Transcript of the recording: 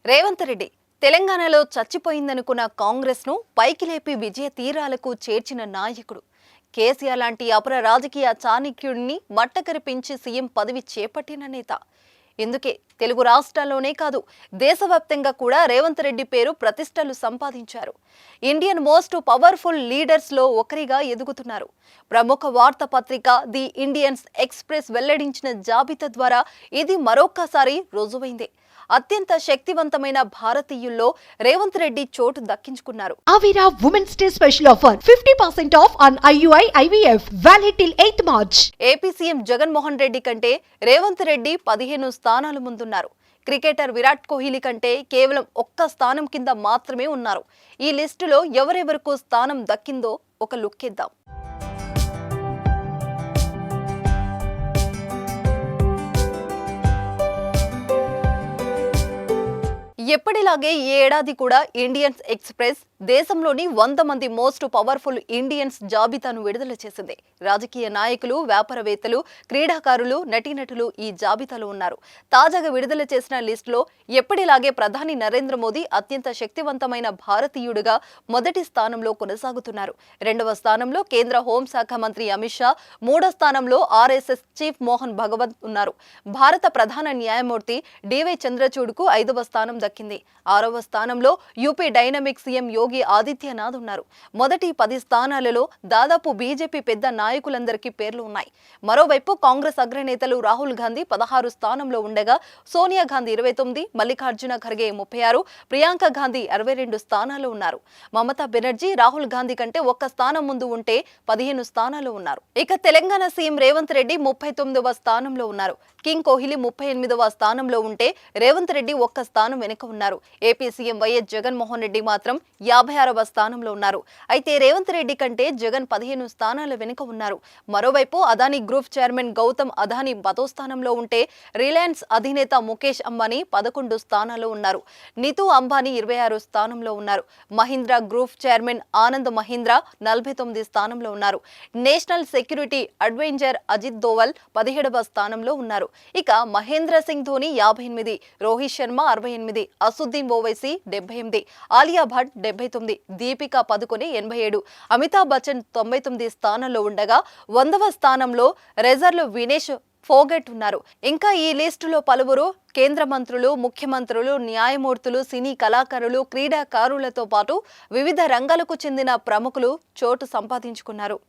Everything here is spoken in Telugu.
రేవంత్ రెడ్డి తెలంగాణలో చచ్చిపోయిందనుకున్న కాంగ్రెస్ ను పైకి లేపి విజయ తీరాలకు చేర్చిన నాయకుడు. కేసీఆర్ లాంటి అపర రాజకీయ చాణక్యుడిని మట్టకరిపించి సీఎం పదవి చేపట్టిన నేత. ఇందుకే తెలుగు రాష్ట్రాల్లోనే కాదు దేశవ్యాప్తంగా కూడా రేవంత్ రెడ్డి పేరు ప్రతిష్టలు సంపాదించారు. ఇండియన్ మోస్ట్ పవర్ఫుల్ లీడర్స్ లో ఒకరిగా ఎదుగుతున్నారు. ప్రముఖ వార్తాపత్రిక ది ఇండియన్ ఎక్స్ప్రెస్ వెల్లడించిన జాబితా ద్వారా ఇది మరొక్కసారి రుజువైంది. అత్యంత శక్తివంతమైన భారతీయుల్లో రేవంత్ రెడ్డి చోటు దక్కించుకున్నారు. Avira Women's Day special offer 50% off on IUI IVF valid till 8th March. AP CM Jaganmohan Reddy కంటే రేవంత్ రెడ్డి 15 స్థానాలు ముందున్నారు. క్రికెటర్ విరాట్ కోహ్లీ కంటే కేవలం ఒక్క స్థానం కింద మాత్రమే ఉన్నారు. ఈ లిస్టులో ఎవరెవరకు స్థానం దక్కిందో ఒక లుక్ ఇద్దాం. ఎప్పటిలాగే ఈ ఏడాది కూడా ఇండియన్స్ ఎక్స్ప్రెస్ దేశంలోని 100 మంది మోస్ట్ పవర్ఫుల్ ఇండియన్స్ జాబితాను విడుదల చేసింది. రాజకీయ నాయకులు, వ్యాపారవేత్తలు, క్రీడాకారులు, నటీనటులు ఈ జాబితాలో ఉన్నారు. తాజాగా విడుదల చేసిన లిస్టులో ఎప్పటిలాగే ప్రధాని నరేంద్ర మోదీ అత్యంత శక్తివంతమైన భారతీయుడిగా మొదటి స్థానంలో కొనసాగుతున్నారు. రెండవ స్థానంలో కేంద్ర హోంశాఖ మంత్రి అమిత్ షా, మూడో స్థానంలో ఆర్ఎస్ఎస్ చీఫ్ మోహన్ భగవత్ ఉన్నారు. భారత ప్రధాన న్యాయమూర్తి డివై చంద్రచూడ్కు 5వ స్థానం దక్కింది. 6వ స్థానంలో UP dynamic CM Yogi Adityanath ఉన్నారు. మొదటి 10 స్థానాలలో దాదాపు బీజేపీ పెద్ద నాయకులందరికీ పేర్లు ఉన్నాయి. మరోవైపు కాంగ్రెస్ అగ్రనేతలు రాహుల్ గాంధీ 16 స్థానంలో ఉండగా సోనియా గాంధీ 29, మల్లికార్జున ఖర్గే 36, ప్రియాంక గాంధీ 62 స్థానాల్లో ఉన్నారు. మమతా బెనర్జీ రాహుల్ గాంధీ కంటే ఒక్క స్థానం ముందు ఉంటే 15 స్థానాల్లో ఉన్నారు. ఇక తెలంగాణ సీఎం రేవంత్ రెడ్డి 39వ స్థానంలో ఉన్నారు. కింగ్ కోహ్లీ 38వ స్థానంలో ఉంటే రేవంత్ రెడ్డి ఒక్క స్థానం వెనుక ఉన్నారు. AP CM YS Jaganmohan Reddy మాత్రం 56వ స్థానంలో ఉన్నారు. అయితే రేవంత్ రెడ్డి కంటే జగన్ 15 స్థానాల వెనుక ఉన్నారు. మరోవైపు అదానీ గ్రూప్ చైర్మన్ గౌతమ్ అదానీ 10వ స్థానంలో ఉంటే రిలయన్స్ అధినేత ముఖేష్ అంబానీ 11 స్థానాల్లో ఉన్నారు. నీతూ అంబానీ 26 స్థానంలో ఉన్నారు. మహీంద్రా గ్రూప్ చైర్మన్ ఆనంద్ మహీంద్రా 49 స్థానంలో ఉన్నారు. National security advisor Ajit Doval 17వ స్థానంలో ఉన్నారు. ఇక మహేంద్ర సింగ్ ధోని 58, రోహిత్ శర్మ 68, అసుద్దీన్ ఓవైసీ 78, ఆలియా భట్ 79, దీపికా పదుకొనే 87, అమితాబ్ బచ్చన్ 99 స్థానంలో ఉండగా 100వ స్థానంలో రిజర్వ్ వినేష్ ఫోగట్ ఉన్నారు. ఇంకా ఈ లిస్టులో పలువురు కేంద్ర మంత్రులు, ముఖ్యమంత్రులు, న్యాయమూర్తులు, సినీ కళాకారులు, క్రీడాకారులతో పాటు వివిధ రంగాలకు చెందిన ప్రముఖులు చోటు సంపాదించుకున్నారు.